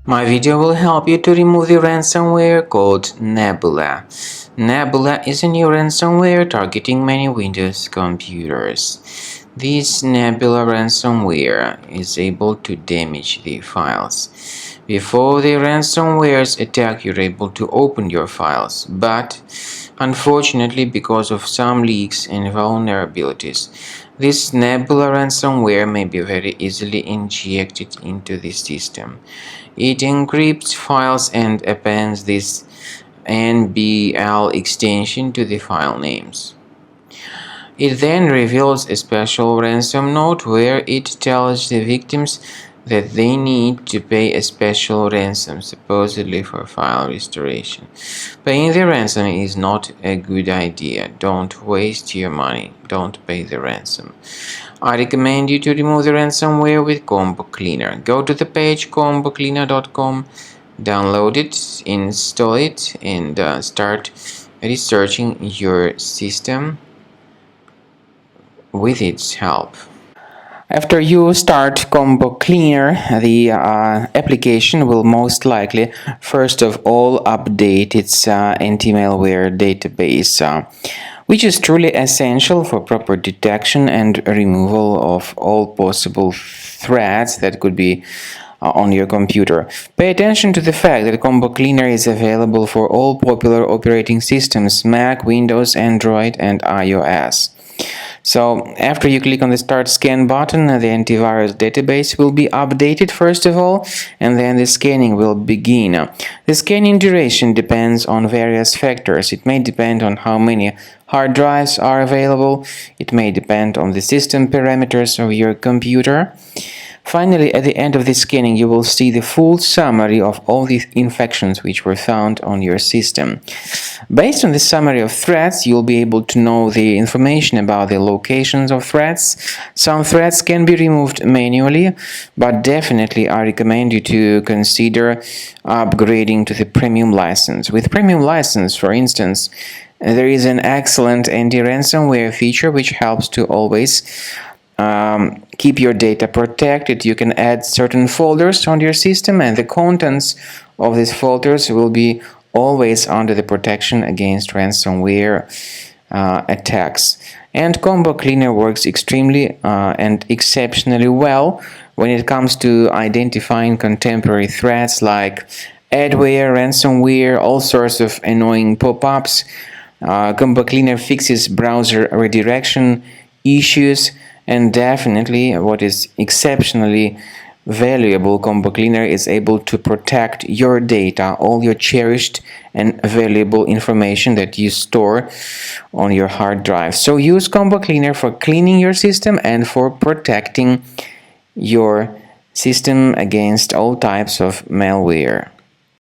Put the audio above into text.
My video will help you to remove the ransomware called Nebula. Nebula is a new ransomware targeting many Windows computers. This Nebula ransomware is able to damage the files. Before the ransomware's attack, you're able to open your files, but unfortunately, because of some leaks and vulnerabilities, this Nebula ransomware may be very easily injected into the system. It encrypts files and appends this NBL extension to the file names. It then reveals a special ransom note where it tells the victims that they need to pay a special ransom, supposedly for file restoration. Paying the ransom is not a good idea. Don't waste your money. Don't pay the ransom. I recommend you to remove the ransomware with Combo Cleaner. Go to the page combocleaner.com, download it, install it, and start researching your system with its help. After you start Combo Cleaner, the application will most likely first of all update its anti-malware database, which is truly essential for proper detection and removal of all possible threats that could be on your computer. Pay attention to the fact that Combo Cleaner is available for all popular operating systems: Mac, Windows, Android, and iOS. So after you click on the Start Scan button, the antivirus database will be updated first of all, and then the scanning will begin. The scanning duration depends on various factors. It may depend on how many hard drives are available. It may depend on the system parameters of your computer. Finally, at the end of the scanning, you will see the full summary of all the infections which were found on your system. Based on the summary of threats, you'll be able to know the information about the locations of threats. Some threats can be removed manually, but definitely I recommend you to consider upgrading to the premium license. With premium license, for instance, there is an excellent anti-ransomware feature which helps to always keep your data protected. You can add certain folders on your system, and the contents of these folders will be always under the protection against ransomware attacks. And Combo Cleaner works extremely and exceptionally well when it comes to identifying contemporary threats like adware, ransomware, all sorts of annoying pop-ups. Combo Cleaner fixes browser redirection issues. And definitely, what is exceptionally valuable, Combo Cleaner is able to protect your data, all your cherished and valuable information that you store on your hard drive. So use Combo Cleaner for cleaning your system and for protecting your system against all types of malware.